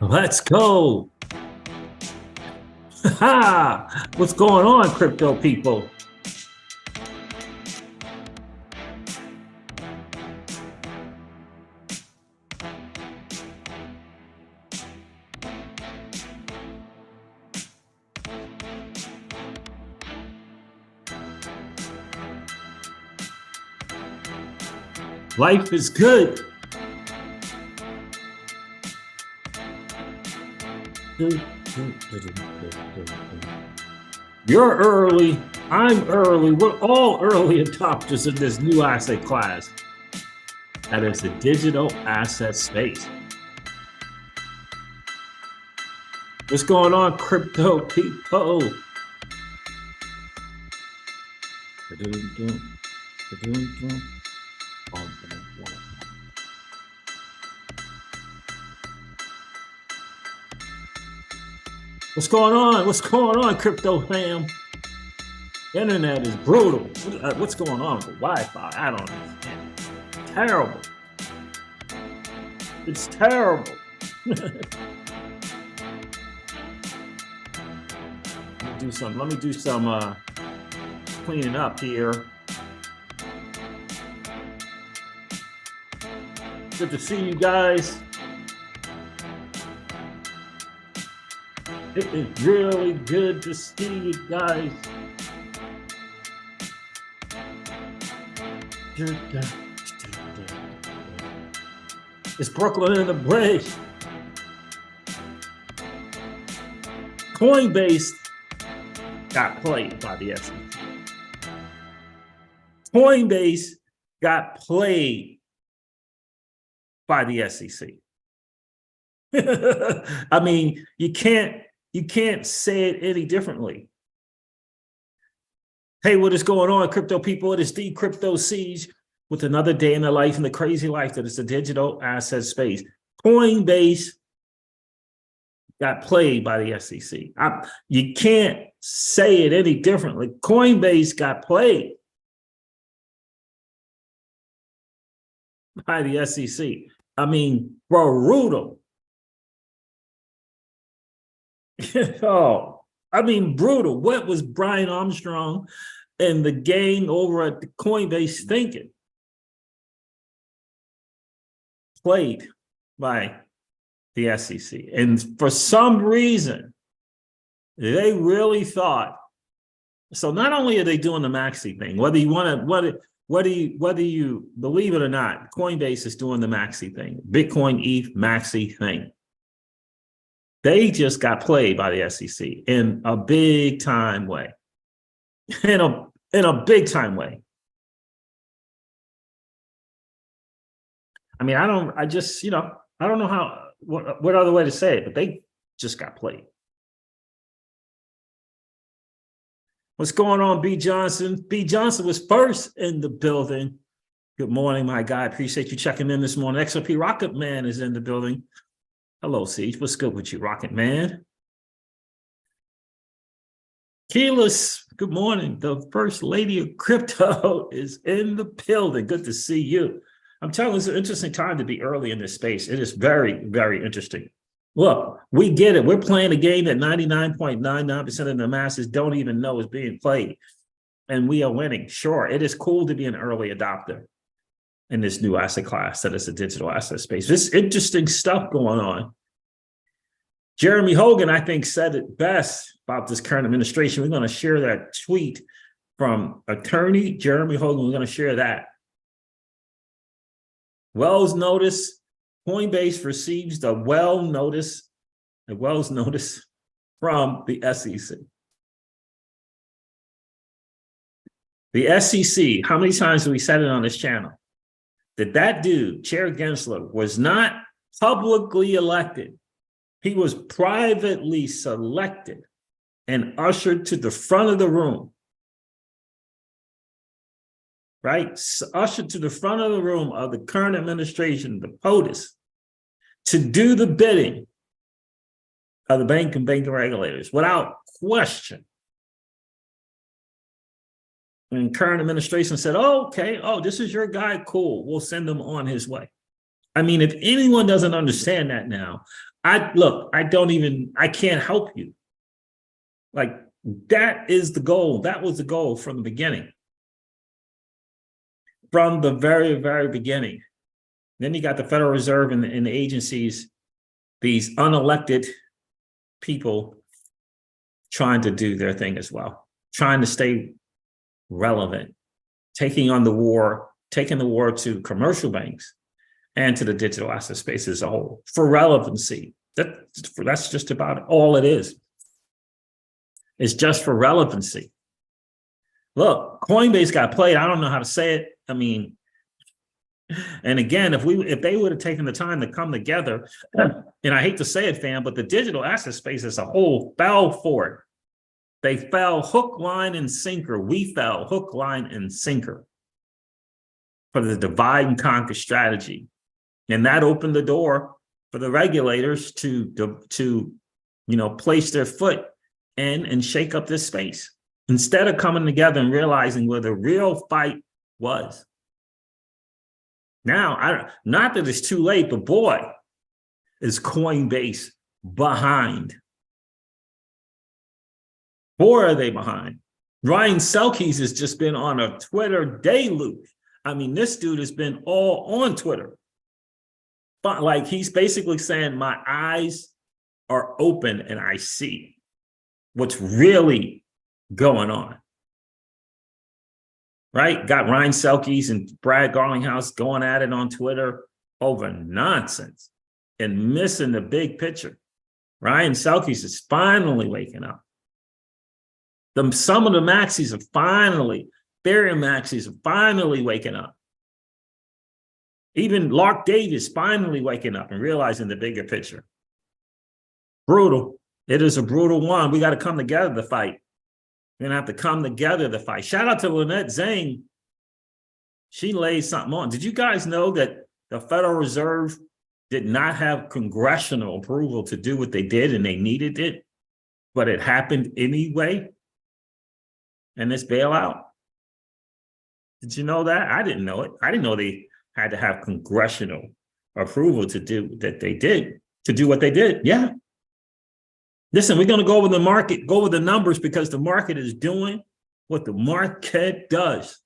Let's go. Ha! What's going on, crypto people? Life is good. You're early. I'm early. We're all early adopters in this new asset class. That is the digital asset space. What's going on, crypto people? What's going on? What's going on, crypto fam? The internet is brutal. What's going on with the Wi-Fi? I don't understand. Terrible. It's terrible. Let me do some cleaning up here. Good to see you guys. It is really good to see you guys. It's Brooklyn in the bridge. Coinbase got played by the SEC. Coinbase got played by the SEC. I mean, you can't say it any differently. Hey, what is going on, crypto people? It is the Crypto Siege with another day in the life and the crazy life that is the digital asset space. Coinbase got played by the SEC. You can't say it any differently. Coinbase got played by the SEC. I mean, brutal. Oh, I mean, brutal. What was Brian Armstrong and the gang over at the Coinbase thinking? Played by the SEC. And for some reason, they really thought, so not only are they doing the maxi thing, whether you believe it or not, Coinbase is doing the maxi thing, Bitcoin ETH maxi thing. They just got played by the SEC in a big time way. In a big time way. I mean, I don't know what other way to say it, but they just got played. What's going on, B. Johnson? B. Johnson was first in the building. Good morning, my guy. Appreciate you checking in this morning. XRP Rocket Man is in the building. Hello, Siege. What's good with you, Rocket Man? Keyless, good morning. The first lady of crypto is in the building. Good to see you. I'm telling you, it's an interesting time to be early in this space. It is very, very interesting. Look, we get it. We're playing a game that 99.99% of the masses don't even know is being played. And we are winning. Sure, it is cool to be an early adopter in this new asset class that is a digital asset space. There's interesting stuff going on. Jeremy Hogan, I think, said it best about this current administration. We're going to share that tweet from attorney Jeremy Hogan. We're going to share that. Wells notice. Coinbase receives the Wells notice from the SEC. The SEC, how many times have we said it on this channel? That dude, Chair Gensler, was not publicly elected. He was privately selected and ushered to the front of the room. Right? Ushered to the front of the room of the current administration, the POTUS, to do the bidding of the bank and banking regulators without question. And current administration said, oh, okay, oh, this is your guy, cool, we'll send him on his way. I mean, if anyone doesn't understand that now, I can't help you. Like, that is the goal. That was the goal from the beginning. From the very, very beginning. Then you got the Federal Reserve and the agencies, these unelected people trying to do their thing as well, trying to stay relevant, taking the war to commercial banks and to the digital asset space as a whole for relevancy. That's just about all it is. It's just for relevancy. Look, Coinbase got played. I don't know how to say it. I mean, and again, if they would have taken the time to come together, and I hate to say it, fam, but the digital asset space as a whole fell for it. They fell hook, line, and sinker. We fell hook, line, and sinker for the divide and conquer strategy. And that opened the door for the regulators to place their foot in and shake up this space instead of coming together and realizing where the real fight was. Now, not that it's too late, but boy, is Coinbase behind. Boy, are they behind. Ryan Selkes has just been on a Twitter deluge. I mean, this dude has been all on Twitter. But like, he's basically saying, my eyes are open and I see what's really going on. Right? Got Ryan Selkes and Brad Garlinghouse going at it on Twitter over nonsense and missing the big picture. Ryan Selkes is finally waking up. Some of the maxis are finally, Ethereum maxis are finally waking up. Even Lark Davis finally waking up and realizing the bigger picture. Brutal. It is a brutal one. We got to come together to fight. We're going to have to come together to fight. Shout out to Lynette Zhang. She laid something on. Did you guys know that the Federal Reserve did not have congressional approval to do what they did and they needed it, but it happened anyway? And this bailout? Did you know that? I didn't know it. I didn't know they had to have congressional approval to do that they did, to do what they did. Yeah. Listen, we're going to go over the market, go over the numbers because the market is doing what the market does.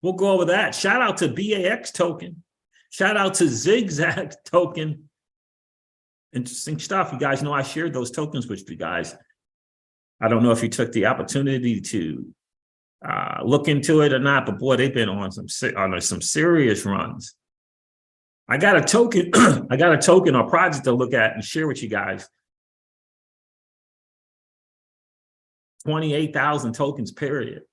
We'll go over that. Shout out to BAX token. Shout out to Zigzag token. Interesting stuff. You guys know I shared those tokens with you guys. I don't know if you took the opportunity to look into it or not, but boy, they've been on some serious runs. I got a token, or project to look at and share with you guys. 28,000 tokens, period.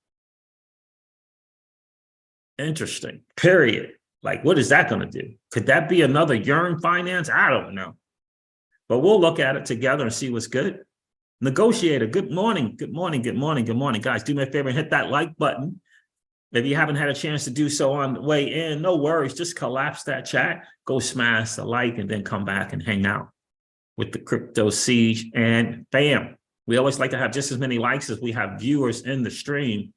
Interesting, period. Like, what is that going to do? Could that be another Yearn Finance? I don't know. But we'll look at it together and see what's good. Negotiator, good morning, good morning, good morning, good morning. Guys, do me a favor and hit that like button. If you haven't had a chance to do so on the way in, no worries. Just collapse that chat, go smash the like, and then come back and hang out with the Crypto Siege and bam. We always like to have just as many likes as we have viewers in the stream.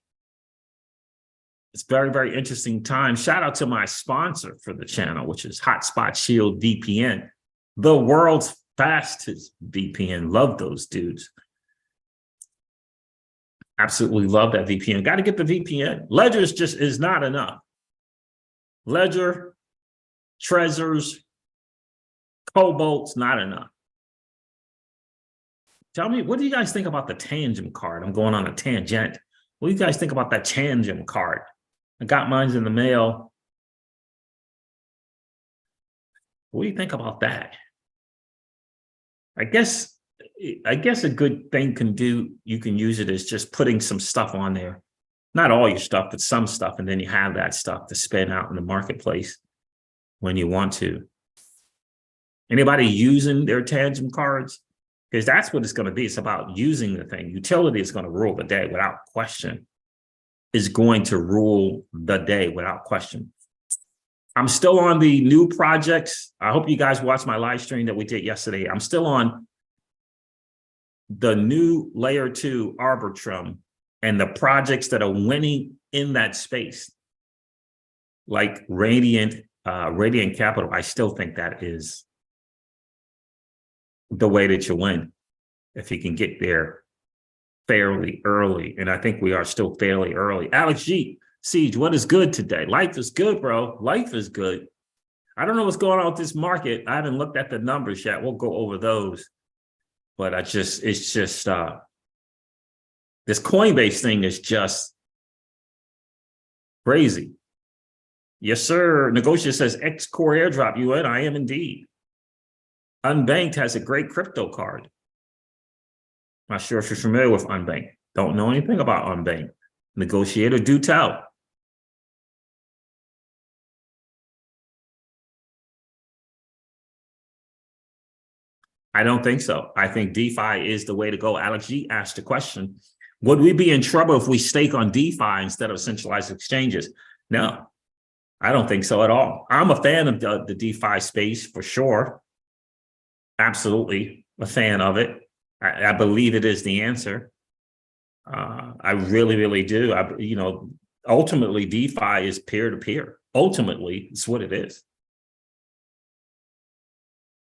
It's very, very interesting time. Shout out to my sponsor for the channel, which is Hotspot Shield VPN, the world's fastest VPN. Love those dudes. Absolutely love that VPN. Got to get the VPN. Ledgers just is not enough. Ledger, Trezors, Cobalt's not enough. Tell me, what do you guys think about the Tangent card? I'm going on a tangent. What do you guys think about that Tangent card? I got mine in the mail. What do you think about that? I guess a good thing you can use it as just putting some stuff on there. Not all your stuff, but some stuff. And then you have that stuff to spin out in the marketplace when you want to. Anybody using their Tangent cards? Because that's what it's going to be. It's about using the thing. Utility is going to rule the day without question. Is going to rule the day without question. I'm still on the new projects. I hope you guys watched my live stream that we did yesterday. I'm still on the new layer 2 Arbitrum and the projects that are winning in that space, like Radiant Capital. I still think that is the way that you win if you can get there fairly early. And I think we are still fairly early. Alex G, Siege, what is good today? Life is good, bro. Life is good. I don't know what's going on with this market. I haven't looked at the numbers yet. We'll go over those. But it's just this Coinbase thing is just crazy. Yes, sir. Negotiator says X core airdrop you in. I am indeed. Unbanked has a great crypto card. Not sure if you're familiar with Unbanked. Don't know anything about Unbanked. Negotiator, do tell. I don't think so. I think DeFi is the way to go. Alex G asked the question, would we be in trouble if we stake on DeFi instead of centralized exchanges? No, I don't think so at all. I'm a fan of the DeFi space for sure. Absolutely a fan of it. I believe it is the answer. I really, really do. Ultimately, DeFi is peer-to-peer. Ultimately, it's what it is.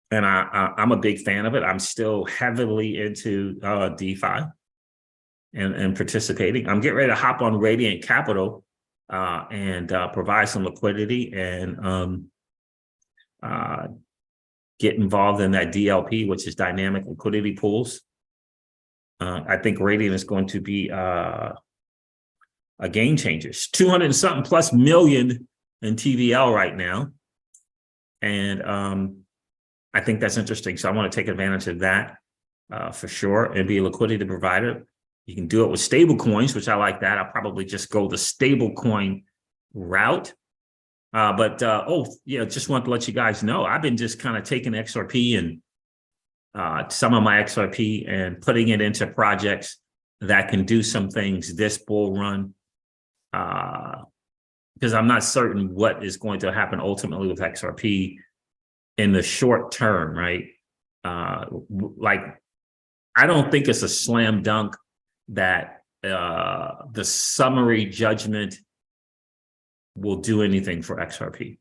And I'm a big fan of it. I'm still heavily into DeFi and participating. I'm getting ready to hop on Radiant Capital and provide some liquidity and get involved in that DLP, which is dynamic liquidity pools. I think Radiant is going to be a game changer. 200 and something plus million in TVL right now. And I think that's interesting. So I want to take advantage of that for sure and be a liquidity provider. You can do it with stable coins, which I like that. I'll probably just go the stable coin route. Just want to let you guys know, I've been just kind of taking XRP and some of my XRP and putting it into projects that can do some things this bull run. Because I'm not certain what is going to happen ultimately with XRP in the short term, right? I don't think it's a slam dunk that the summary judgment will do anything for XRP.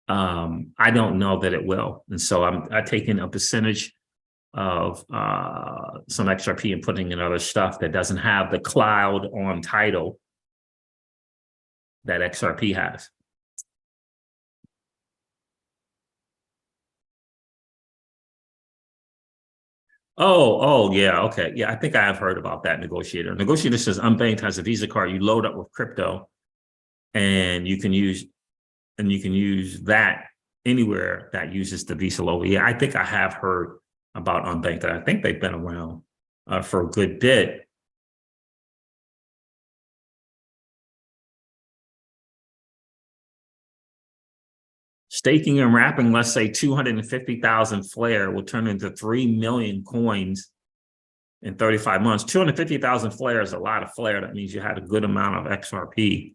I don't know that it will. And so I'm taking a percentage of some XRP and putting in other stuff that doesn't have the cloud on title that XRP has. Oh, yeah, okay. Yeah, I think I have heard about that, Negotiator. Negotiator says Unbanked has a Visa card you load up with crypto and you can use that anywhere that uses the Visa logo. Yeah, I think I have heard about Unbanked. I think they've been around for a good bit. Staking and wrapping, let's say 250,000 Flare will turn into 3 million coins in 35 months. 250,000 Flare is a lot of Flare. That means you had a good amount of XRP.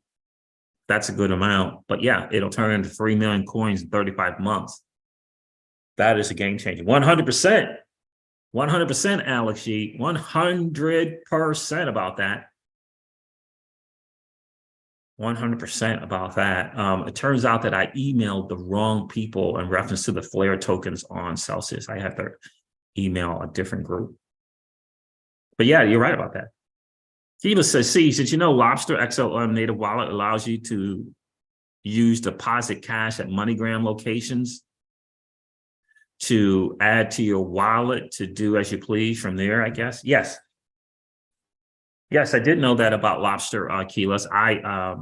That's a good amount. But yeah, it'll turn into 3 million coins in 35 months. That is a game changer. 100%. 100%, Alex G. 100% about that. 100% about that. It turns out that I emailed the wrong people in reference to the Flare tokens on Celsius. I have to email a different group. But yeah, you're right about that. Kiva says, see, did you know Lobster XLM native wallet allows you to use deposit cash at MoneyGram locations to add to your wallet to do as you please from there, I guess? Yes. Yes, I did know that about Lobster Keyless. I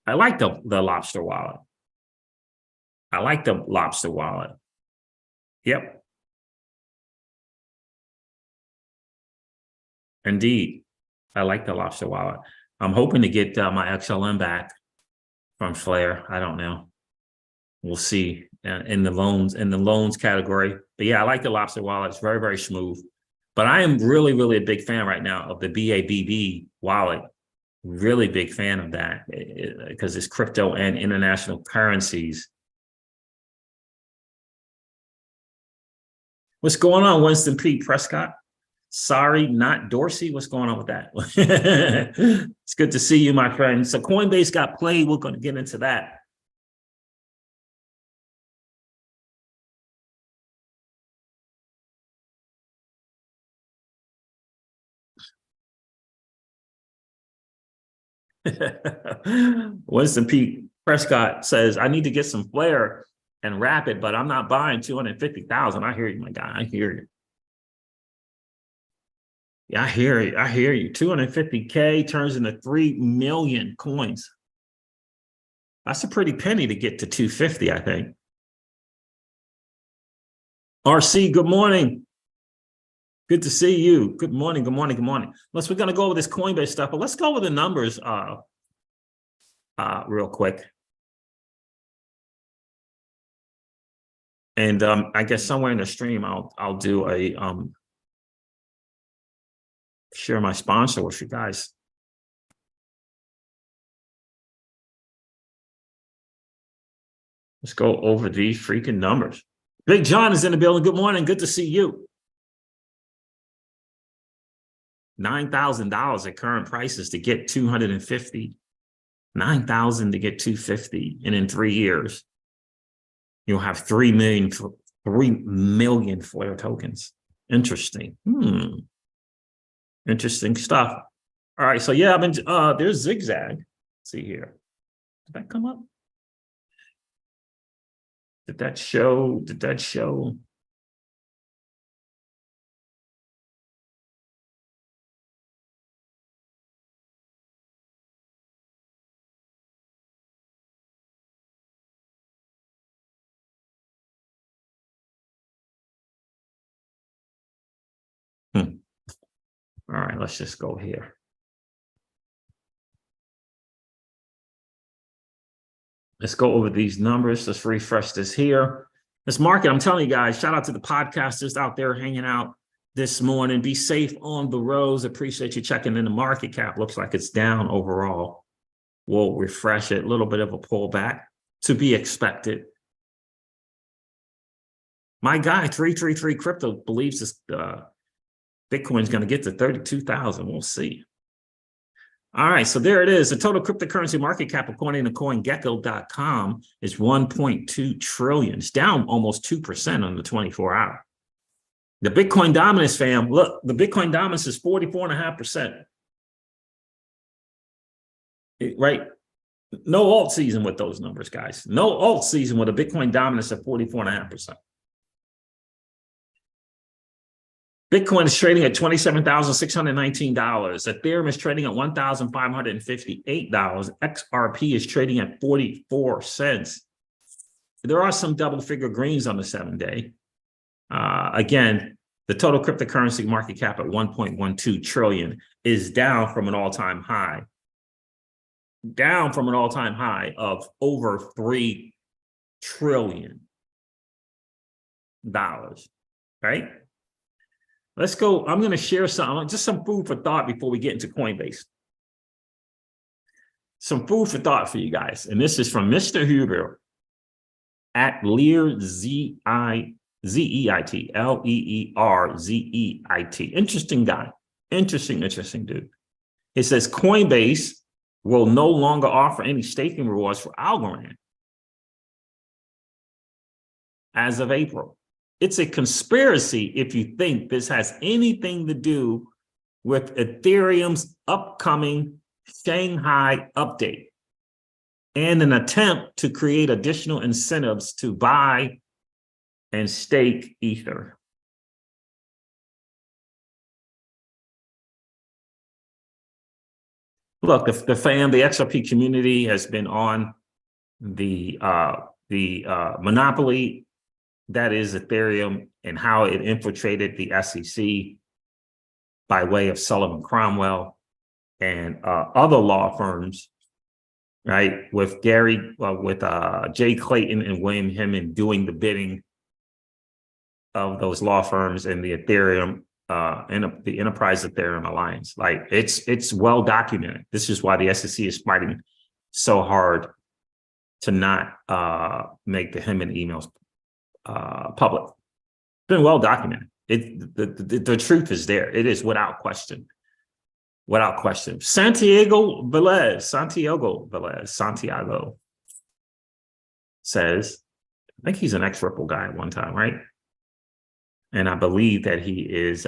like the Lobster wallet. I like the Lobster wallet. Yep. Indeed. I like the Lobster wallet. I'm hoping to get my XLM back from Flare. I don't know. We'll see in the loans category. But yeah, I like the Lobster wallet. It's very, very smooth. But I am really, really a big fan right now of the BABB wallet. Really big fan of that because it's crypto and international currencies. What's going on, Winston P. Prescott? Sorry, not Dorsey. What's going on with that? It's good to see you, my friend. So Coinbase got played. We're going to get into that. Winston P. Prescott says, I need to get some flair and wrap it, but I'm not buying 250,000. I hear you, my guy. I hear you. Yeah, I hear you. I hear you. 250K turns into 3 million coins. That's a pretty penny to get to 250, I think. RC, good morning. Good to see you. Good morning. Good morning. Good morning. We're going to go over this Coinbase stuff, but let's go over the numbers real quick. And I guess somewhere in the stream, I'll do a share my sponsor with you guys. Let's go over these freaking numbers. Big John is in the building. Good morning. Good to see you. $9,000 at current prices to get 250. 9,000 to get 250, and in 3 years, you'll have 3 million Flare tokens. Interesting. Interesting stuff. All right, so yeah, there's Zigzag. Let's see here. Did that come up? Did that show? All right, let's just go here. Let's go over these numbers. Let's refresh this here. This market, I'm telling you guys, shout out to the podcasters out there hanging out this morning. Be safe on the roads. Appreciate you checking in. The market cap looks like it's down overall. We'll refresh it. A little bit of a pullback to be expected. My guy, 333 Crypto, believes this Bitcoin is going to get to 32,000. We'll see. All right, so there it is. The total cryptocurrency market cap, according to CoinGecko.com, is 1.2 trillion. It's down almost 2% on the 24-hour. The Bitcoin dominance, fam, look, the Bitcoin dominance is 44.5%. Right? No alt season with those numbers, guys. No alt season with a Bitcoin dominance of 44.5%. Bitcoin is trading at $27,619. Ethereum is trading at $1,558. XRP is trading at 44 cents. There are some double-figure greens on the 7-day. Again, the total cryptocurrency market cap at 1.12 trillion is down from an all-time high. Down from an all-time high of over $3 trillion. Right? Let's go. I'm going to share just some food for thought before we get into Coinbase. Some food for thought for you guys. And this is from Mr. Huber at Leer Zeeit, Leerzeit. Interesting guy. Interesting dude. It says Coinbase will no longer offer any staking rewards for Algorand as of April. It's a conspiracy if you think this has anything to do with Ethereum's upcoming Shanghai update and an attempt to create additional incentives to buy and stake Ether. Look, the XRP community has been on the monopoly that is Ethereum and how it infiltrated the SEC by way of Sullivan Cromwell and other law firms, right? With Jay Clayton and William Hemming doing the bidding of those law firms and the Ethereum and the Enterprise Ethereum Alliance. Like it's well documented. This is why the SEC is fighting so hard to not make the Hemming emails public. It's been well documented. The truth is there. It is without question. Without question. Santiago Velez says, I think he's an ex-Ripple guy at one time, right? And I believe that he is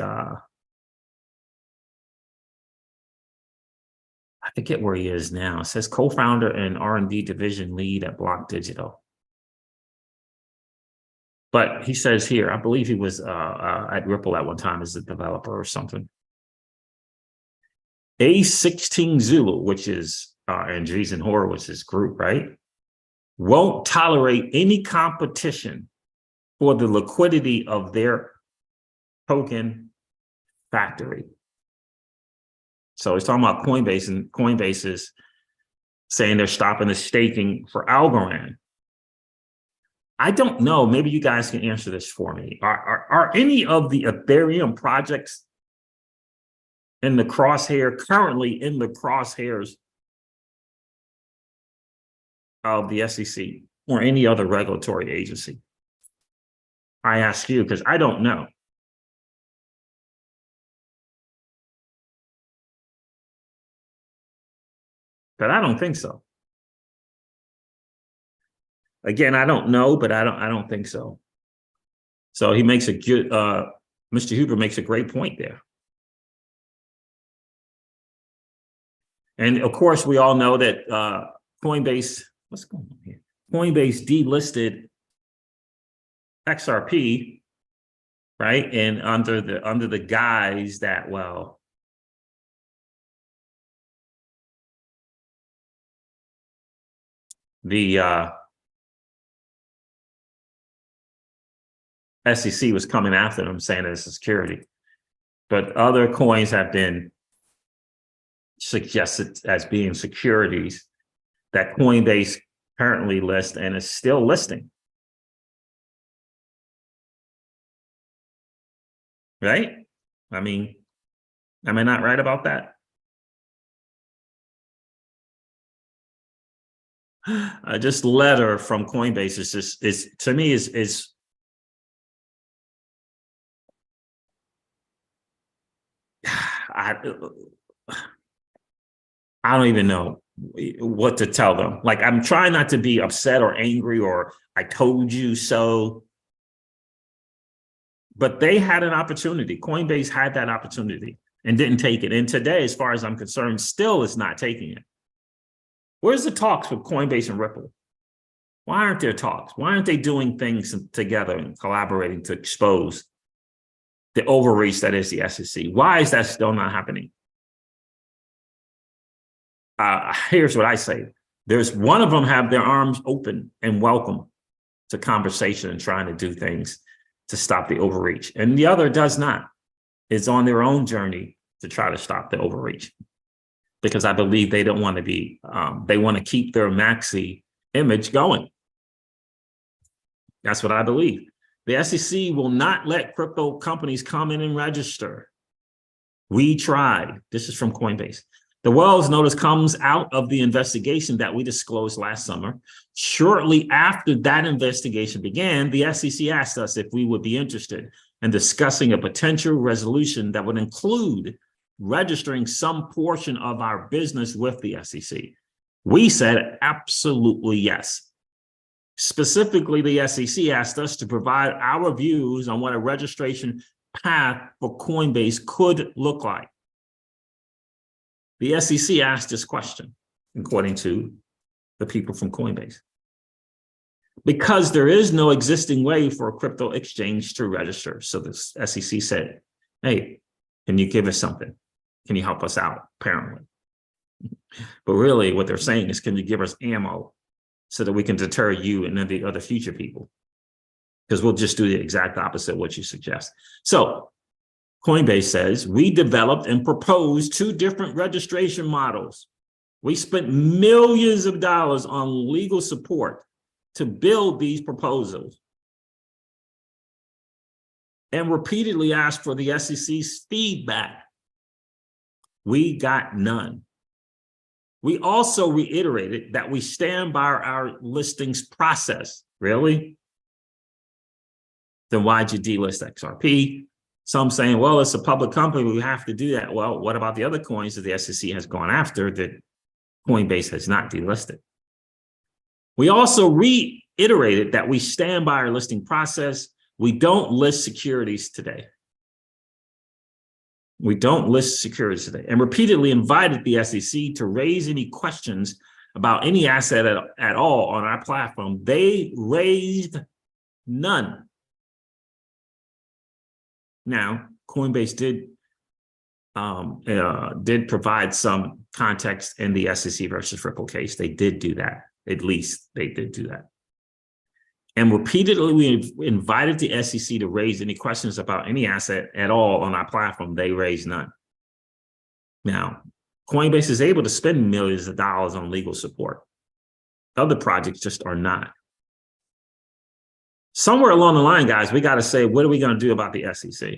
I forget where he is now. It says co-founder and R&D division lead at Block Digital. But he says here, I believe he was at Ripple at one time as a developer or something. A16 Zulu, which is Andreessen Horowitz's group, right? Won't tolerate any competition for the liquidity of their token factory. So he's talking about Coinbase, and Coinbase is saying they're stopping the staking for Algorand. I don't know. Maybe you guys can answer this for me. Are any of the Ethereum projects in the crosshair, currently in the crosshairs of the SEC or any other regulatory agency? I ask you because I don't know. But I don't think so. Again, I don't know, but I don't think so. So he makes a good, Mr. Huber makes a great point there. And of course, we all know that Coinbase, what's going on here? Coinbase delisted XRP, right? And under the guise that, well, the SEC was coming after them saying it's a security. But other coins have been suggested as being securities that Coinbase currently lists and is still listing. Right? I mean, am I not right about that? This letter from Coinbase is to me is I don't even know what to tell them. Like, I'm trying not to be upset or angry or I told you so. But they had an opportunity. Coinbase had that opportunity and didn't take it. And today, as far as I'm concerned, still is not taking it. Where's the talks with Coinbase and Ripple? Why aren't there talks? Why aren't they doing things together and collaborating to expose the overreach that is the SEC? Why is that still not happening? Here's what I say. There's one of them have their arms open and welcome to conversation and trying to do things to stop the overreach. And the other does not. It's on their own journey to try to stop the overreach. Because I believe they don't want to be, they want to keep their maxi image going. That's what I believe. The SEC will not let crypto companies come in and register. We tried. This is from Coinbase. The Wells notice comes out of the investigation that we disclosed last summer. Shortly after that investigation began, the SEC asked us if we would be interested in discussing a potential resolution that would include registering some portion of our business with the SEC. We said absolutely yes. Specifically, the SEC asked us to provide our views on what a registration path for Coinbase could look like. The SEC asked this question, according to the people from Coinbase. Because there is no existing way for a crypto exchange to register. So the SEC said, hey, can you give us something? Can you help us out? Apparently. But really what they're saying is, can you give us ammo so that we can deter you and then the other future people? Because we'll just do the exact opposite of what you suggest. So Coinbase says, we developed and proposed 2 different registration models. We spent millions of dollars on legal support to build these proposals and repeatedly asked for the SEC's feedback. We got none. We also reiterated that we stand by our listings process. Really? Then why'd you delist XRP? Some saying, well, it's a public company, we have to do that. Well, what about the other coins that the SEC has gone after that Coinbase has not delisted? We also reiterated that we stand by our listing process. We don't list securities today. We don't list securities today, and repeatedly invited the SEC to raise any questions about any asset at all on our platform. They raised none. Now, Coinbase did provide some context in the SEC versus Ripple case. They did do that. At least they did do that. And repeatedly, we invited the SEC to raise any questions about any asset at all on our platform. They raised none. Now, Coinbase is able to spend millions of dollars on legal support. Other projects just are not. Somewhere along the line, guys, we got to say, what are we going to do about the SEC?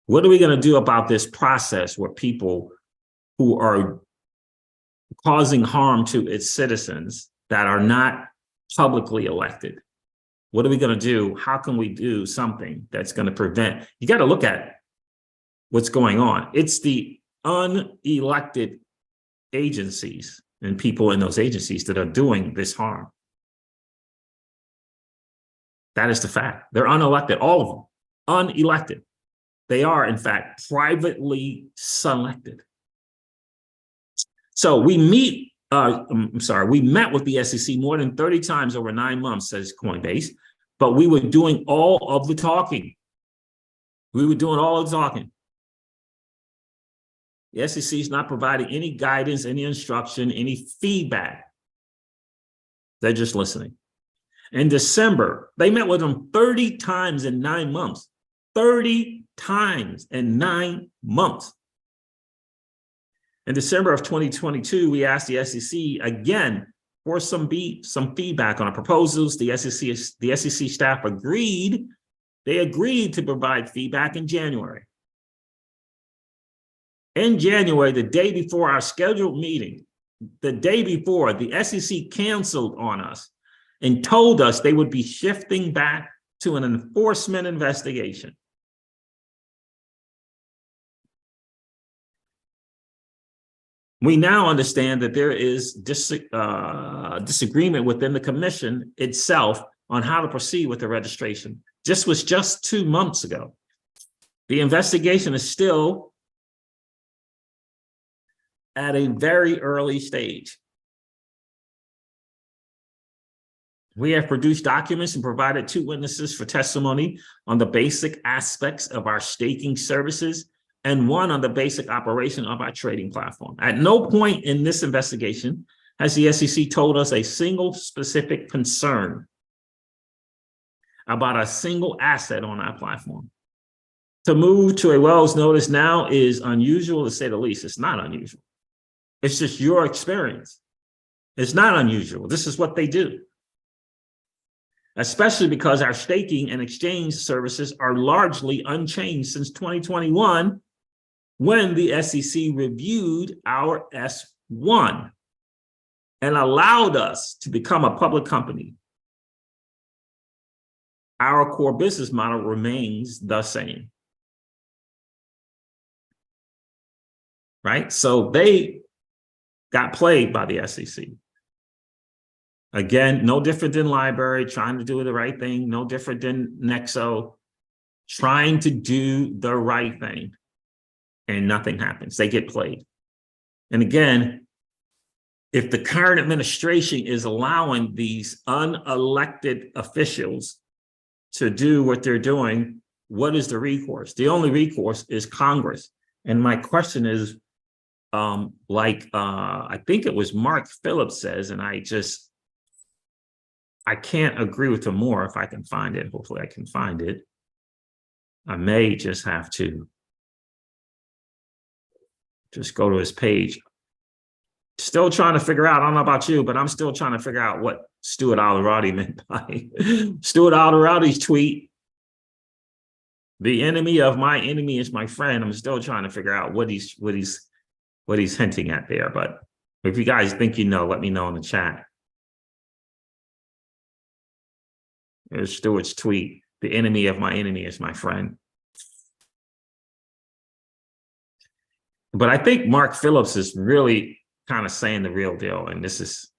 What are we going to do about this process where people who are causing harm to its citizens that are not publicly elected? What are we going to do? How can we do something that's going to prevent? You got to look at what's going on. It's the unelected agencies and people in those agencies that are doing this harm. That is the fact. They're unelected, all of them, unelected. They are, in fact, privately selected. So we met with the SEC more than 30 times over 9 months, says Coinbase, but we were doing all of the talking. We were doing all of the talking. The SEC is not providing any guidance, any instruction, any feedback. They're just listening. In December, they met with them 30 times in 9 months. 30 times in 9 months. In December of 2022, we asked the SEC again for some feedback on our proposals. The SEC staff agreed. They agreed to provide feedback in January. In January, the day before our scheduled meeting, the day before, the SEC canceled on us and told us they would be shifting back to an enforcement investigation. We now understand that there is disagreement within the commission itself on how to proceed with the registration. This was just 2 months ago. The investigation is still at a very early stage. We have produced documents and provided 2 witnesses for testimony on the basic aspects of our staking services and 1 on the basic operation of our trading platform. At no point in this investigation has the SEC told us a single specific concern about a single asset on our platform. To move to a Wells notice now is unusual, to say the least. It's not unusual. It's just your experience. It's not unusual. This is what they do. Especially because our staking and exchange services are largely unchanged since 2021, when the SEC reviewed our S1 and allowed us to become a public company. Our core business model remains the same. Right? So they got played by the SEC. Again, no different than Library, trying to do the right thing, no different than Nexo, trying to do the right thing, and nothing happens. They get played. And again, if the current administration is allowing these unelected officials to do what they're doing, what is the recourse? The only recourse is Congress. And my question is, I think it was Mark Phillips says, and I can't agree with him more if I can find it. Hopefully I can find it. I may just have to just go to his page. Still trying to figure out, I don't know about you, but I'm still trying to figure out what Stuart Alderati meant by Stuart Alderati's tweet. The enemy of my enemy is my friend. I'm still trying to figure out what he's hinting at there. But if you guys think you know, let me know in the chat. There's Stuart's tweet. The enemy of my enemy is my friend. But I think Mark Phillips is really kind of saying the real deal. And this is,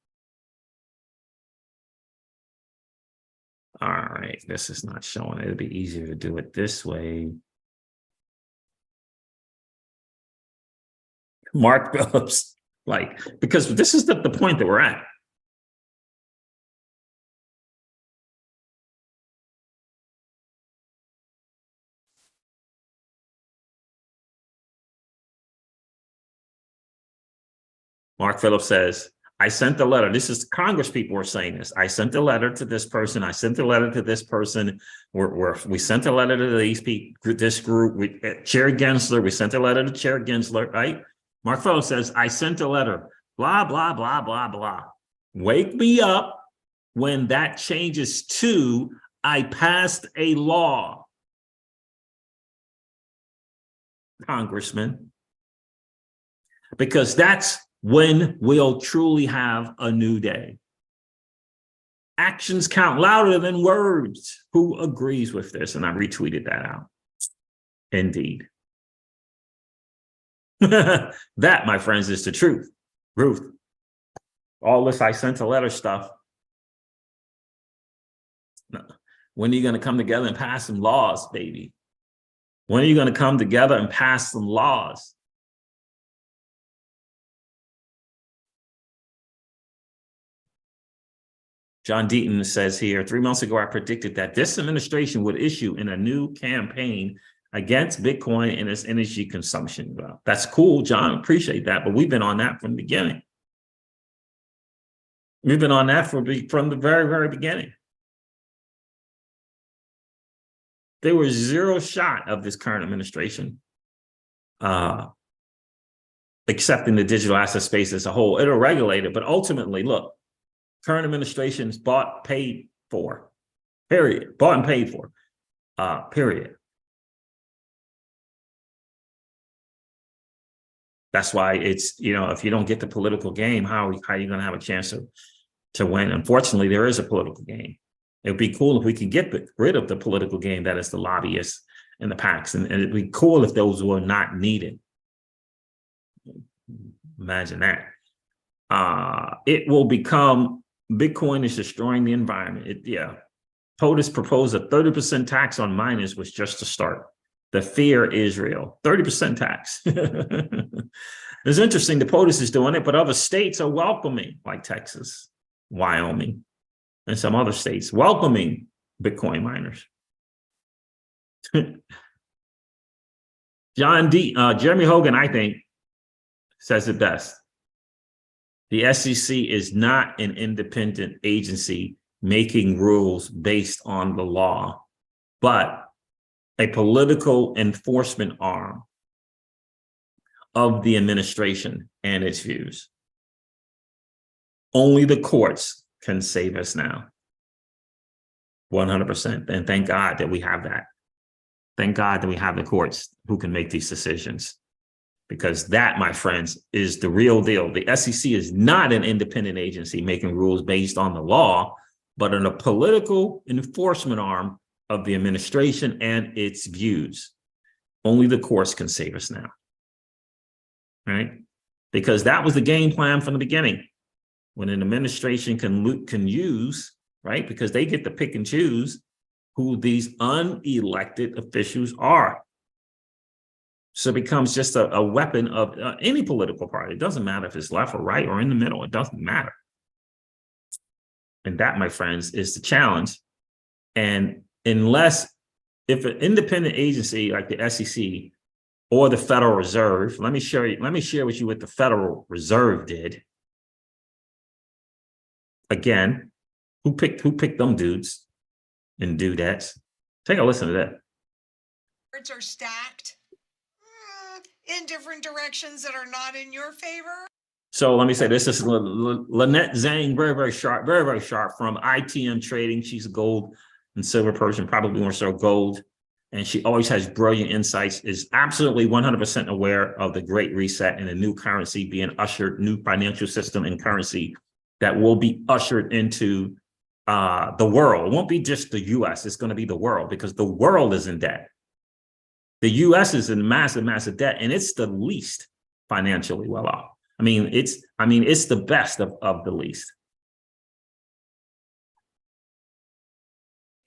all right, this is not showing. It'll be easier to do it this way. Mark Phillips, like, because this is the point that we're at. Mark Phillips says, I sent a letter. This is Congress people were saying this. I sent a letter to this person. I sent a letter to this person. We sent a letter to these people, this group. Chair Gensler, we sent a letter to Chair Gensler, right? Mark Phillips says, I sent a letter, blah, blah, blah, blah, blah. Wake me up when that changes to, I passed a law. Congressman, because that's when we'll truly have a new day. Actions count louder than words. Who agrees with this? And I retweeted that out. Indeed. That, my friends, is the truth. Ruth, all this I sent a letter stuff. When are you going to come together and pass some laws, baby? When are you going to come together and pass some laws? John Deaton says here, 3 months ago, I predicted that this administration would issue in a new campaign against Bitcoin and its energy consumption. Well, that's cool, John. Appreciate that. But we've been on that from the beginning. We've been on that from the very, very beginning. There was zero shot of this current administration accepting the digital asset space as a whole. It'll regulate it, but ultimately, look, current administration's bought, paid for, period. Bought and paid for, period. That's why it's, if you don't get the political game, how are you going to have a chance to win? Unfortunately, there is a political game. It would be cool if we could get rid of the political game that is the lobbyists and the PACs, and it'd be cool if those were not needed. Imagine that. It will become, Bitcoin is destroying the environment. POTUS proposed a 30% tax on miners was just a start. The fear is real. 30% tax. It's interesting, the POTUS is doing it, but other states are welcoming, like Texas, Wyoming, and some other states, welcoming Bitcoin miners. Jeremy Hogan, I think, says it best. The SEC is not an independent agency making rules based on the law, but a political enforcement arm of the administration and its views. Only the courts can save us now. 100%. And thank God that we have that. Thank God that we have the courts who can make these decisions. Because that, my friends, is the real deal. The SEC is not an independent agency making rules based on the law, but a political enforcement arm of the administration and its views. Only the courts can save us now. Right? Because that was the game plan from the beginning. When an administration can use, right? Because they get to pick and choose who these unelected officials are. So it becomes just a weapon of any political party. It doesn't matter if it's left or right or in the middle. It doesn't matter. And that, my friends, is the challenge. And if an independent agency like the SEC or the Federal Reserve, let me share with you what the Federal Reserve did. Again, who picked them dudes and dudettes? Take a listen to that. Cards are stacked in different directions that are not in your favor. So let me say, this is Lynette Zhang, very, very sharp, very, very sharp from ITM Trading. She's a gold and silver person, probably more so gold. And she always has brilliant insights, is absolutely 100% aware of the Great Reset and a new currency being ushered, new financial system and currency that will be ushered into the world. It won't be just the US, it's going to be the world, because the world is in debt. The US is in massive, massive debt, and it's the least financially well off. It's the best of the least.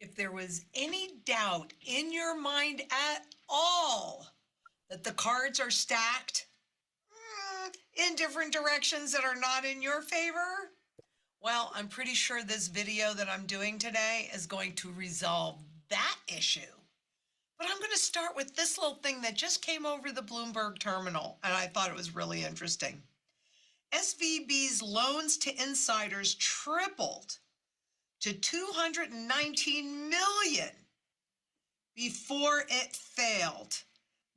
If there was any doubt in your mind at all that the cards are stacked, in different directions that are not in your favor? Well, I'm pretty sure this video that I'm doing today is going to resolve that issue. But I'm going to start with this little thing that just came over the Bloomberg terminal, and I thought it was really interesting. SVB's loans to insiders tripled to $219 million before it failed.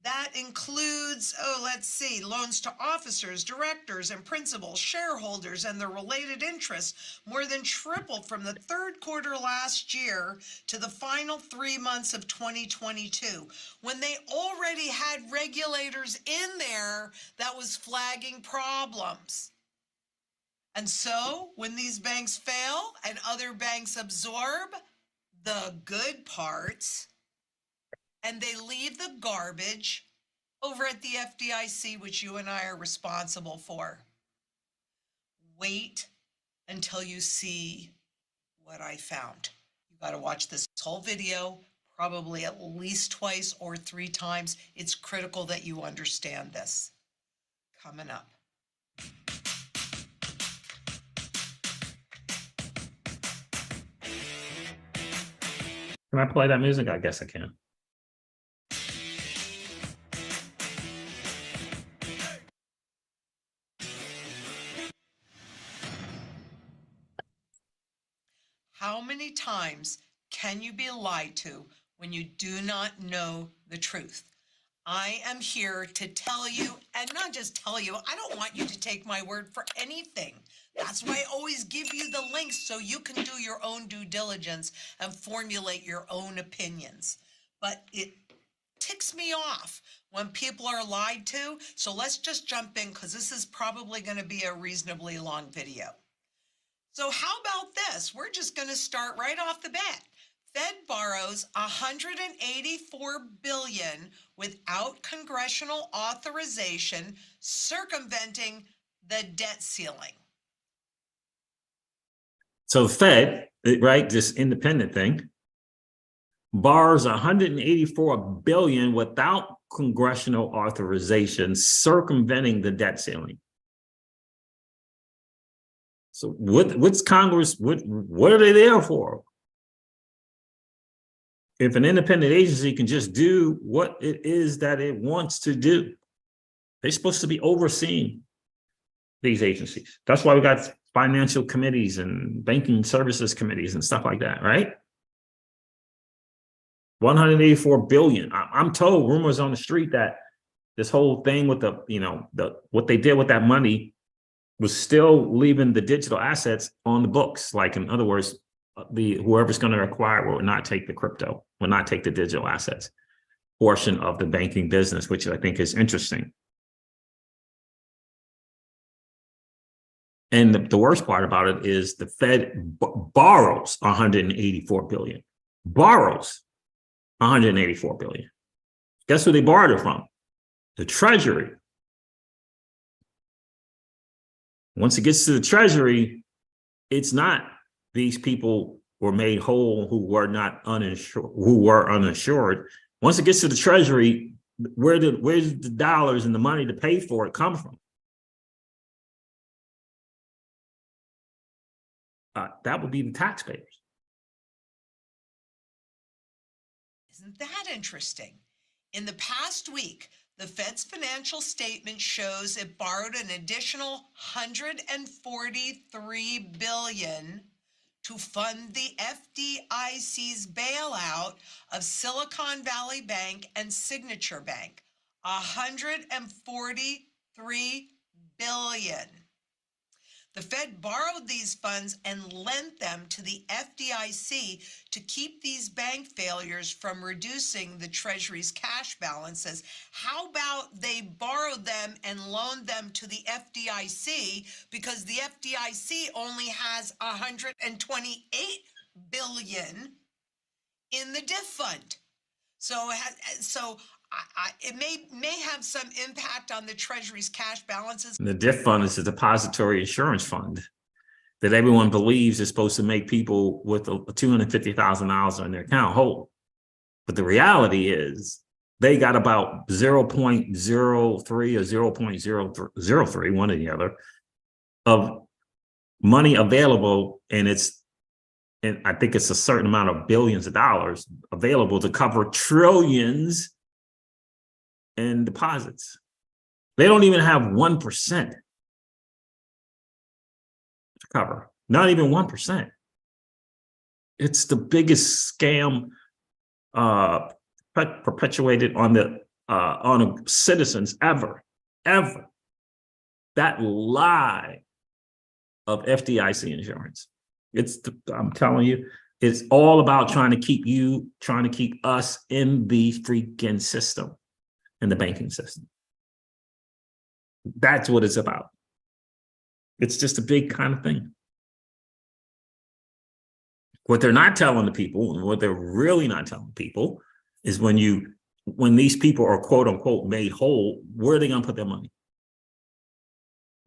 That includes, let's see, loans to officers, directors, and principals, shareholders, and their related interests more than tripled from the third quarter last year to the final 3 months of 2022, when they already had regulators in there that was flagging problems. And so when these banks fail and other banks absorb the good parts, and they leave the garbage over at the FDIC, which you and I are responsible for. Wait until you see what I found. You got to watch this whole video, probably at least twice or 3 times. It's critical that you understand this. Coming up. Can I play that music? I guess I can. How many times can you be lied to when you do not know the truth? I am here to tell you, and not just tell you, I don't want you to take my word for anything. That's why I always give you the links so you can do your own due diligence and formulate your own opinions. But it ticks me off when people are lied to. So let's just jump in, because this is probably going to be a reasonably long video. So how about this? We're just going to start right off the bat. Fed borrows $184 billion without congressional authorization, circumventing the debt ceiling. So Fed, right, this independent thing, borrows $184 billion without congressional authorization, circumventing the debt ceiling. So what's Congress, what are they there for? If an independent agency can just do what it is that it wants to do, they're supposed to be overseeing these agencies. That's why we got financial committees and banking services committees and stuff like that, right? 184 billion. I'm told, rumors on the street, that this whole thing with what they did with that money was still leaving the digital assets on the books. Like, in other words, whoever's going to acquire will not take the crypto, will not take the digital assets portion of the banking business, which I think is interesting. And the worst part about it is the Fed borrows 184 billion, borrows 184 billion. Guess who they borrowed it from? The Treasury. Once it gets to the Treasury, it's not these people were made whole who were not uninsured, who were uninsured. Once it gets to the Treasury, where's the dollars and the money to pay for it come from? That would be the taxpayers. Isn't that interesting? In the past week, the Fed's financial statement shows it borrowed an additional $143 billion to fund the FDIC's bailout of Silicon Valley Bank and Signature Bank. $143 billion. The Fed borrowed these funds and lent them to the FDIC to keep these bank failures from reducing the Treasury's cash balances. How about they borrowed them and loaned them to the FDIC, because the FDIC only has $128 billion in the DIF fund. So it may have some impact on the Treasury's cash balances. The DIF fund is a depository insurance fund that everyone believes is supposed to make people with $250,000 in their account whole. But the reality is they got about 0.03 or 0.003, one or the other, of money available, and I think it's a certain amount of billions of dollars available to cover trillions in deposits. They don't even have 1% to cover, not even 1%. It's the biggest scam perpetuated on citizens ever. That lie of FDIC insurance. I'm telling you, it's all about trying to keep us in the freaking system, in the banking system. That's what it's about. It's just a big kind of thing. What they're not telling the people, and what they're really not telling people, is when these people are quote unquote made whole, where are they going to put their money?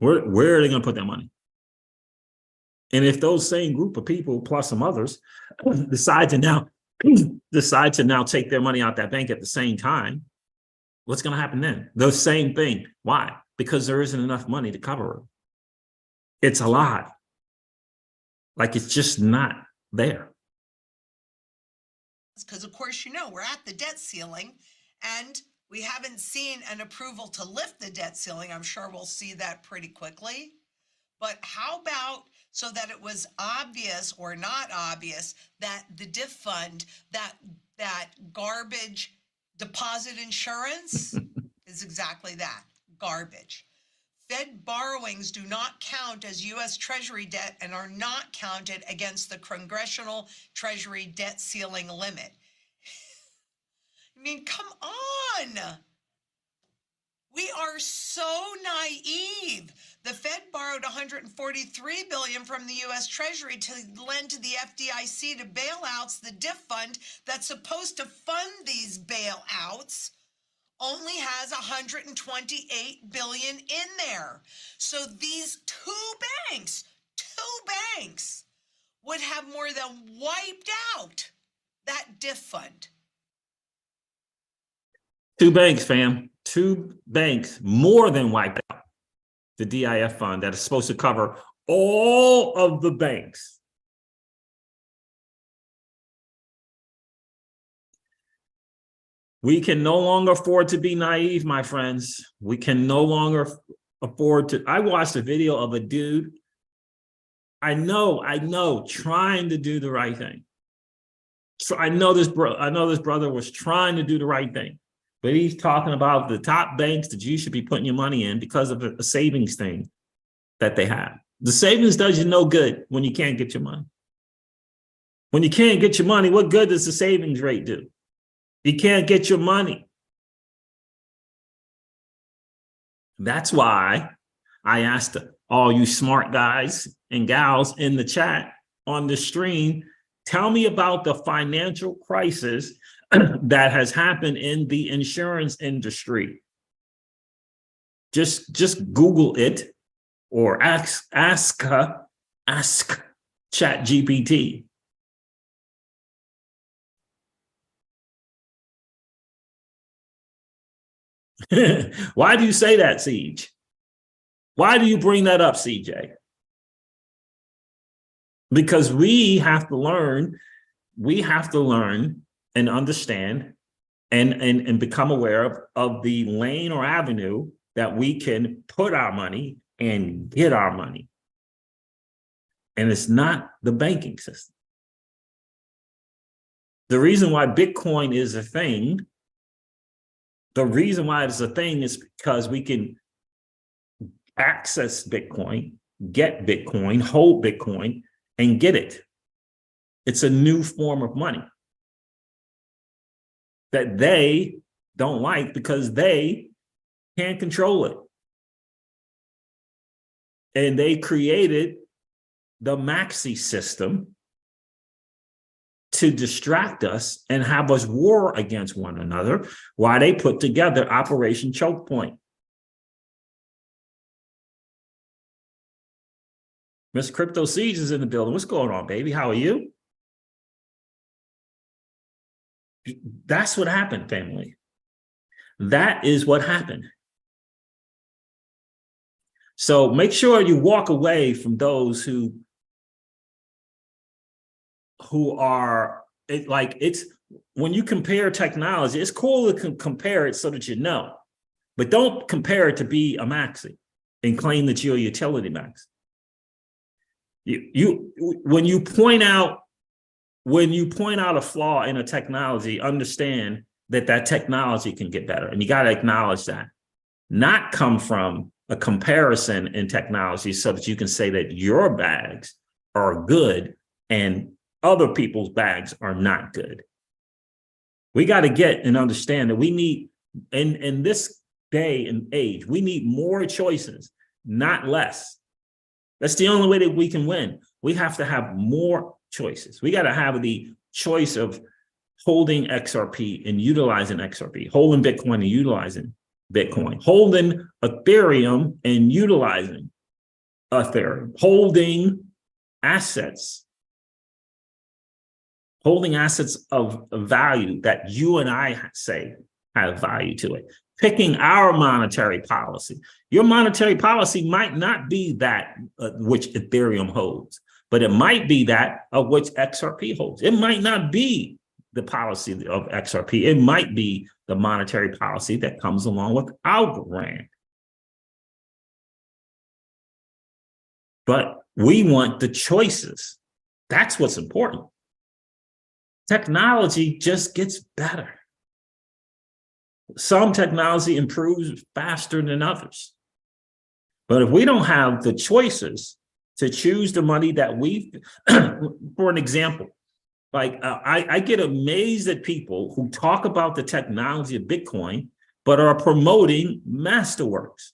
Where are they going to put their money? And if those same group of people plus some others decide to now take their money out that bank at the same time, what's going to happen then? The same thing. Why? Because there isn't enough money to cover it. It's a lot. Like, it's just not there. Because, of course, we're at the debt ceiling, and we haven't seen an approval to lift the debt ceiling. I'm sure we'll see that pretty quickly. But how about, so that it was obvious or not obvious, that the DIF fund, that garbage deposit insurance is exactly that, garbage. Fed borrowings do not count as U.S. Treasury debt and are not counted against the Congressional Treasury debt ceiling limit. I mean, come on. We are so naive. The Fed borrowed $143 billion from the U.S. Treasury to lend to the FDIC to bailouts. The DIF fund that's supposed to fund these bailouts only has $128 billion in there. So these two banks would have more than wiped out that DIF fund. Two banks, fam. Two banks more than wiped out the DIF fund that is supposed to cover all of the banks. We can no longer afford to be naive, my friends. We can no longer afford to. I watched a video of a dude, I know, trying to do the right thing. So I know this brother was trying to do the right thing, but he's talking about the top banks that you should be putting your money in because of a savings thing that they have. The savings does you no good when you can't get your money. When you can't get your money, what good does the savings rate do? You can't get your money. That's why I asked all you smart guys and gals in the chat on the stream, tell me about the financial crisis that has happened in the insurance industry. Just Google it, or ask ChatGPT. Why do you say that, Siege? Why do you bring that up, CJ? Because we have to learn and understand and become aware of the lane or avenue that we can put our money and get our money. And it's not the banking system. The reason why Bitcoin is a thing, is because we can access Bitcoin, get Bitcoin, hold Bitcoin, and get it. It's a new form of money that they don't like because they can't control it. And they created the Maxi system to distract us and have us war against one another while they put together Operation Choke Point. Miss Crypto Siege is in the building. What's going on, baby? How are you? That's what happened, family. That is what happened. So make sure you walk away from those who are it's when you compare technology, it's cool to compare it so that you know, but don't compare it to be a maxi and claim that you're a utility max. When you point out a flaw in a technology, understand that technology can get better, and you got to acknowledge that, not come from a comparison in technology so that you can say that your bags are good and other people's bags are not good. We got to get and understand that we need, in this day and age, we need more choices, not less. That's the only way that we can win. We have to have more choices. We got to have the choice of holding XRP and utilizing XRP, holding Bitcoin and utilizing Bitcoin, holding Ethereum and utilizing Ethereum, holding assets of value that you and I say have value to it. Picking our monetary policy. Your monetary policy might not be that which Ethereum holds, but it might be that of which XRP holds. It might not be the policy of XRP. It might be the monetary policy that comes along with ALGO. But we want the choices. That's what's important. Technology just gets better. Some technology improves faster than others. But if we don't have the choices to choose the money that for an example, like I get amazed at people who talk about the technology of Bitcoin, but are promoting Masterworks.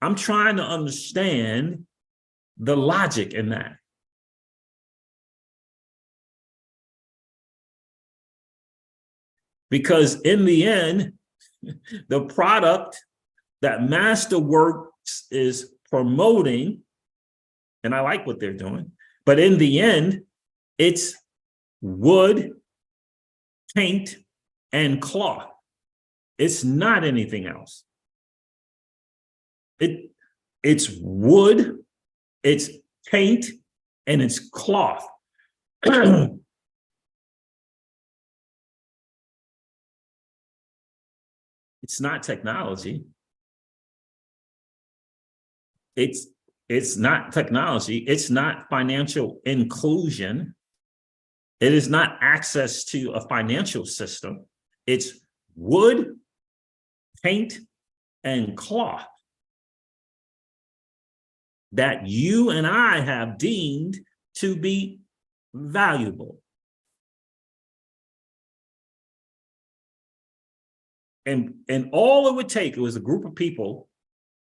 I'm trying to understand the logic in that. Because in the end, the product that Masterworks is promoting, and I like what they're doing, but in the end, it's wood, paint, and cloth. It's not anything else. It's wood, it's paint, and it's cloth. It's not technology. It's not technology. It's not financial inclusion. It is not access to a financial system. It's wood, paint, and cloth that you and I have deemed to be valuable. And all it would take was a group of people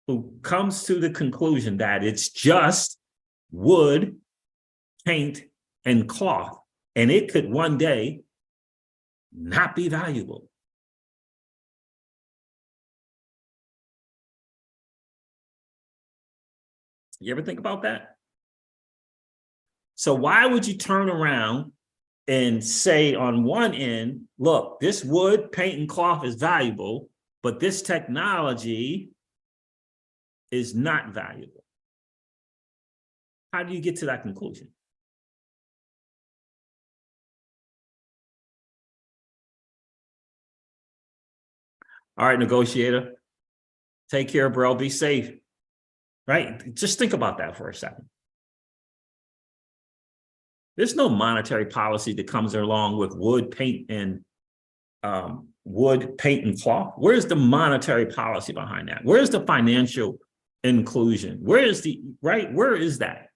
who comes to the conclusion that it's just wood, paint, and cloth, and it could one day not be valuable. You ever think about that? So why would you turn around and say on one end, look, this wood, paint, and cloth is valuable, but this technology is not valuable? How do you get to that conclusion? All right, negotiator, take care, bro. Be safe. Right? Just think about that for a second. There's no monetary policy that comes along with wood, paint, and cloth. Where's the monetary policy behind that? Where's the financial inclusion? Where is that?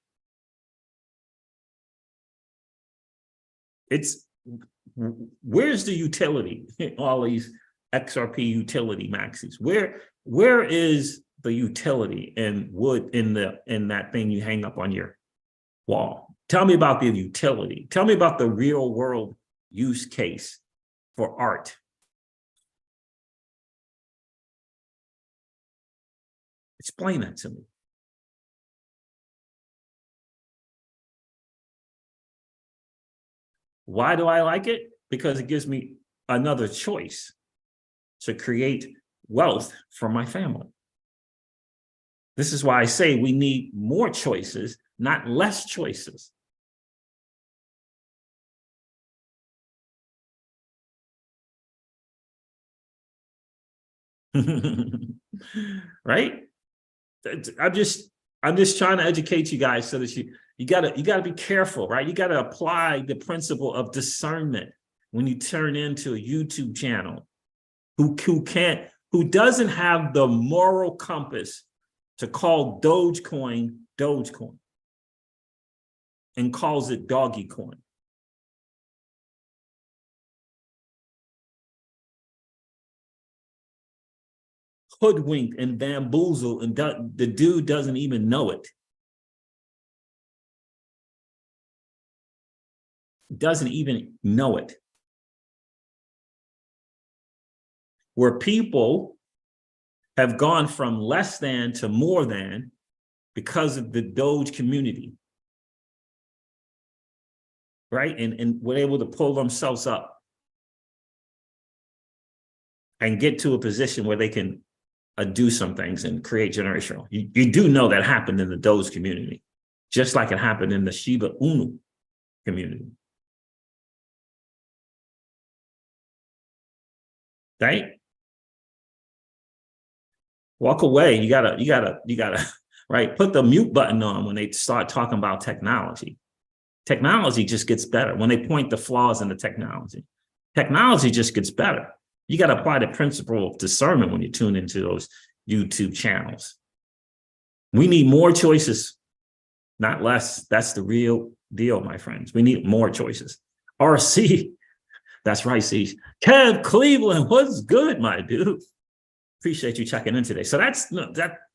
Where's the utility? All these XRP utility maxis. Where is the utility in wood in that thing you hang up on your wall? Tell me about the utility. Tell me about the real world use case for art. Explain that to me. Why do I like it? Because it gives me another choice. to create wealth for my family. This is why I say we need more choices, not less choices. Right? I'm just trying to educate you guys so that you gotta be careful, right? You gotta apply the principle of discernment when you turn into a YouTube channel who doesn't have the moral compass to call Dogecoin and calls it doggy coin. Hoodwinked and bamboozled, and the dude doesn't even know it. Doesn't even know it. Where people have gone from less than to more than because of the Doge community, right? And were able to pull themselves up and get to a position where they can do some things and create generational. You do know that happened in the Doge community, just like it happened in the Shiba Inu community. Right? Walk away. You gotta, right? Put the mute button on when they start talking about technology. Technology just gets better when they point the flaws in the technology. Technology just gets better. You got to apply the principle of discernment when you tune into those YouTube channels. We need more choices, not less. That's the real deal, my friends. We need more choices. RC, that's right, C. Kev Cleveland, what's good, my dude? Appreciate you checking in today. So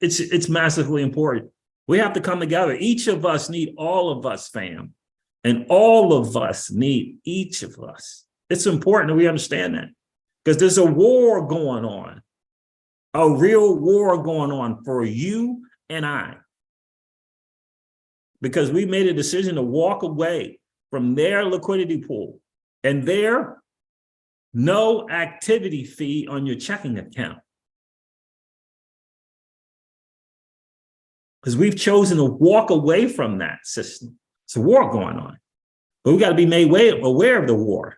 it's massively important. We have to come together. Each of us need all of us, fam. And all of us need each of us. It's important that we understand that because there's a war going on, a real war going on for you and I. Because we made a decision to walk away from their liquidity pool and their no activity fee on your checking account. Because we've chosen to walk away from that system. It's a war going on. But we got to be made aware of the war.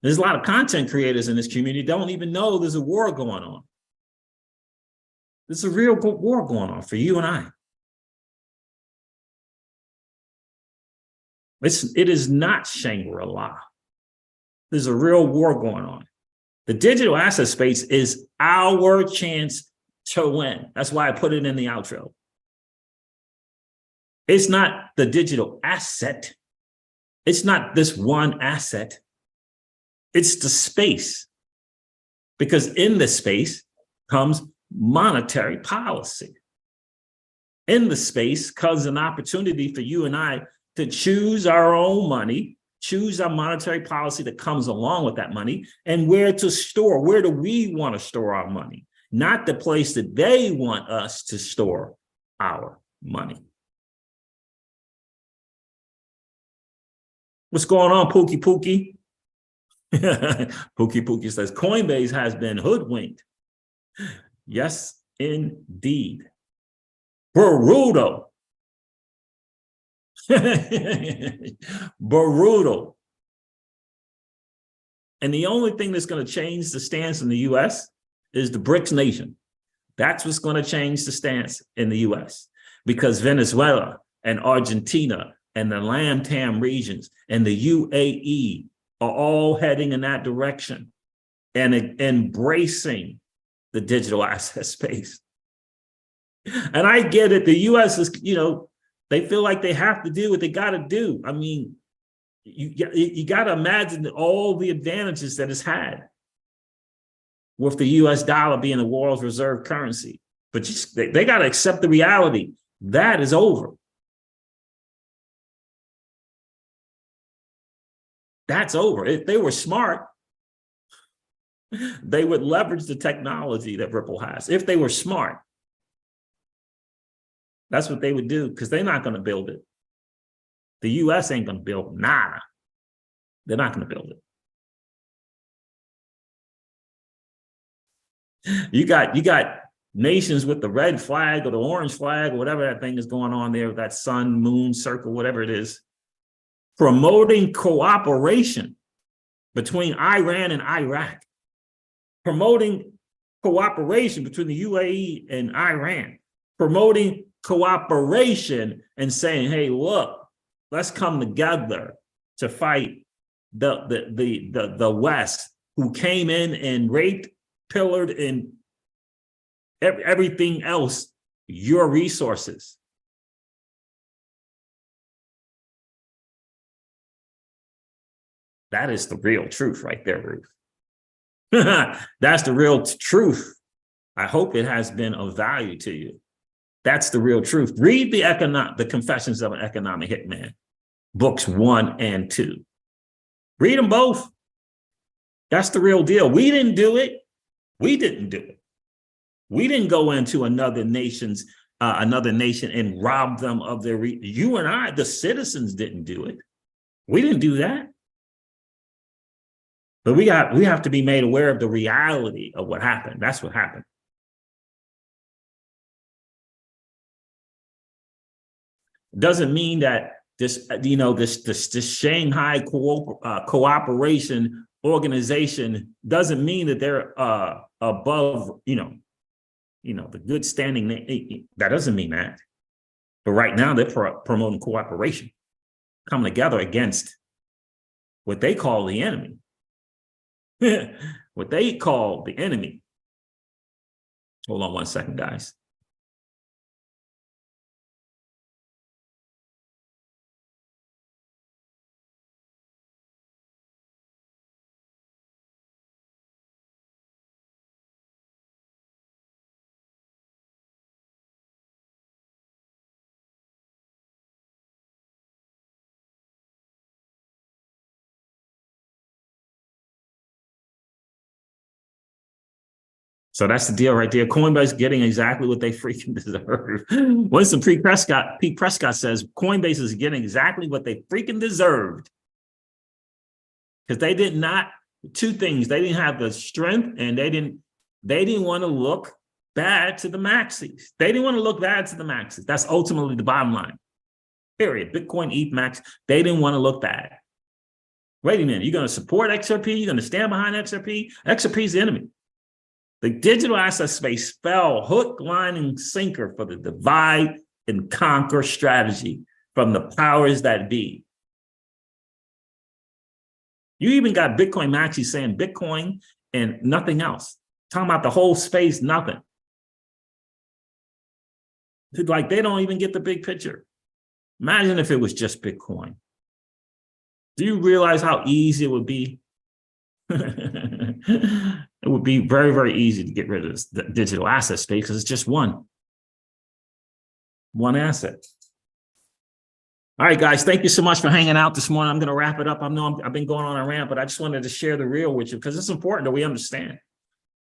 There's a lot of content creators in this community don't even know there's a war going on. There's a real war going on for you and I. It is not Shangri-La. There's a real war going on. The digital asset space is our chance to win. That's why I put it in the outro. It's not the digital asset. It's not this one asset. It's the space. Because in the space comes monetary policy. In the space comes an opportunity for you and I to choose our own money, choose our monetary policy that comes along with that money, and where to store. Where do we want to store our money? Not the place that they want us to store our money. What's going on, Pookie Pookie? Pookie Pookie says, Coinbase has been hoodwinked. Yes, indeed. Brutal. Brutal. And the only thing that's going to change the stance in the U.S. is the BRICS nation. That's what's going to change the stance in the U.S. because Venezuela and Argentina and the LATAM regions and the UAE are all heading in that direction and embracing the digital asset space. And I get it. The U.S. is, they feel like they have to do what they got to do. I mean, you got to imagine all the advantages that it's had with the U.S. dollar being the world's reserve currency. But they got to accept the reality. That is over. That's over. If they were smart, they would leverage the technology that Ripple has. If they were smart, that's what they would do because they're not going to build it. The U.S. ain't going to build nada. They're not going to build it. You got nations with the red flag or the orange flag or whatever that thing is going on there, that sun, moon, circle, whatever it is, promoting cooperation between Iran and Iraq, promoting cooperation between the UAE and Iran, promoting cooperation and saying, hey, look, let's come together to fight the West, who came in and raped, pillared, and everything else, your resources. That is the real truth right there, Ruth. That's the real truth. I hope it has been of value to you. That's the real truth. Read the Confessions of an Economic Hitman, books 1 and 2. Read them both. That's the real deal. We didn't do it. We didn't do it. We didn't go into another nation and rob them of their, you and I, the citizens, didn't do it. We didn't do that. But we have to be made aware of the reality of what happened. That's what happened. Doesn't mean that this Shanghai cooperation organization doesn't mean that they're above, the good standing. That doesn't mean that. But right now they're promoting cooperation, coming together against what they call the enemy. What they call the enemy. Hold on one second, guys. So that's the deal right there. Coinbase getting exactly what they freaking deserve. Winston Pete Prescott says Coinbase is getting exactly what they freaking deserved. Because they did not, two things, they didn't have the strength, and they didn't want to look bad to the maxis. They didn't want to look bad to the maxis. That's ultimately the bottom line. Period. Bitcoin, ETH, Max, they didn't want to look bad. Wait a minute, you're going to support XRP? You're going to stand behind XRP? XRP is the enemy. The digital asset space fell hook, line, and sinker for the divide and conquer strategy from the powers that be. You even got Bitcoin Maxi saying Bitcoin and nothing else. Talking about the whole space, nothing. Like they don't even get the big picture. Imagine if it was just Bitcoin. Do you realize how easy it would be? It would be very, very easy to get rid of the digital asset space because it's just one asset. All right, guys, thank you so much for hanging out this morning. I'm going to wrap it up. I know I've been going on a rant, but I just wanted to share the real with you because it's important that we understand,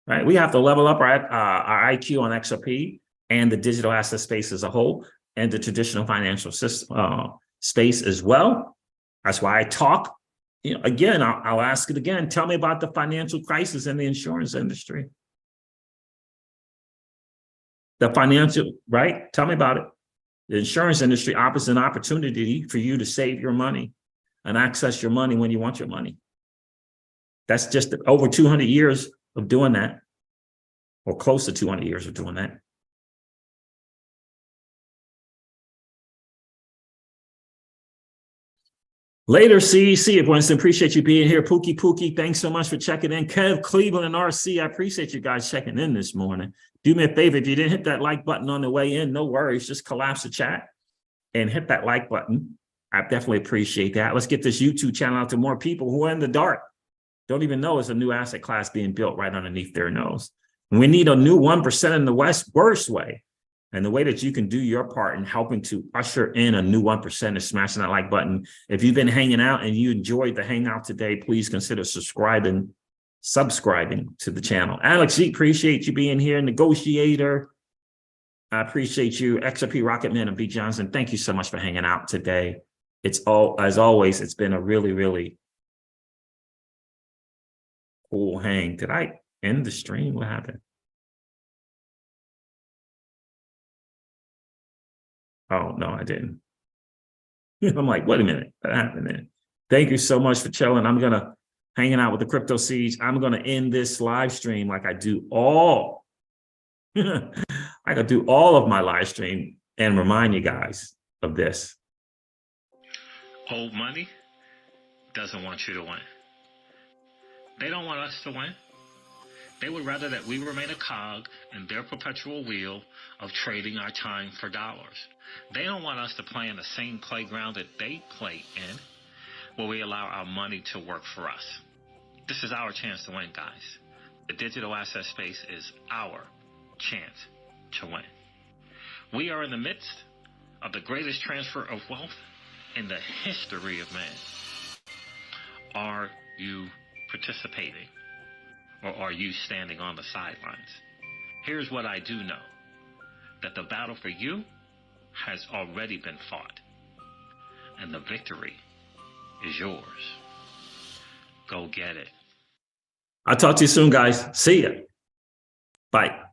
right? We have to level up our IQ on XRP and the digital asset space as a whole and the traditional financial system space as well. That's why I talk. Again, I'll ask it again. Tell me about the financial crisis in the insurance industry. The financial, right? Tell me about it. The insurance industry offers an opportunity for you to save your money and access your money when you want your money. That's just over 200 years of doing that, or close to 200 years of doing that. Later, CEC, Winston, appreciate you being here. Pookie, thanks so much for checking in. Kev, Cleveland, and RC, I appreciate you guys checking in this morning. Do me a favor, if you didn't hit that like button on the way in, no worries, just collapse the chat and hit that like button. I definitely appreciate that. Let's get this YouTube channel out to more people who are in the dark. Don't even know it's a new asset class being built right underneath their nose. We need a new 1% in the worst way. And the way that you can do your part in helping to usher in a new 1% is smashing that like button. If you've been hanging out and you enjoyed the hangout today, please consider subscribing to the channel. Alex G, appreciate you being here. Negotiator, I appreciate you. XRP Rocketman and B Johnson, thank you so much for hanging out today. As always, it's been a really, really cool hang. Did I end the stream? What happened? Oh, no, I didn't. I'm like, wait a minute, what happened there? Thank you so much for chilling. I'm going to hanging out with the Crypto Seeds. I'm going to end this live stream like I do all. I could do all of my live stream and remind you guys of this. Old money doesn't want you to win. They don't want us to win. They would rather that we remain a cog in their perpetual wheel of trading our time for dollars. They don't want us to play in the same playground that they play in, where we allow our money to work for us. This is our chance to win, guys. The digital asset space is our chance to win. We are in the midst of the greatest transfer of wealth in the history of man. Are you participating, or are you standing on the sidelines? Here's what I do know, that the battle for you has already been fought, and the victory is yours. Go get it. I'll talk to you soon, guys. See ya. Bye.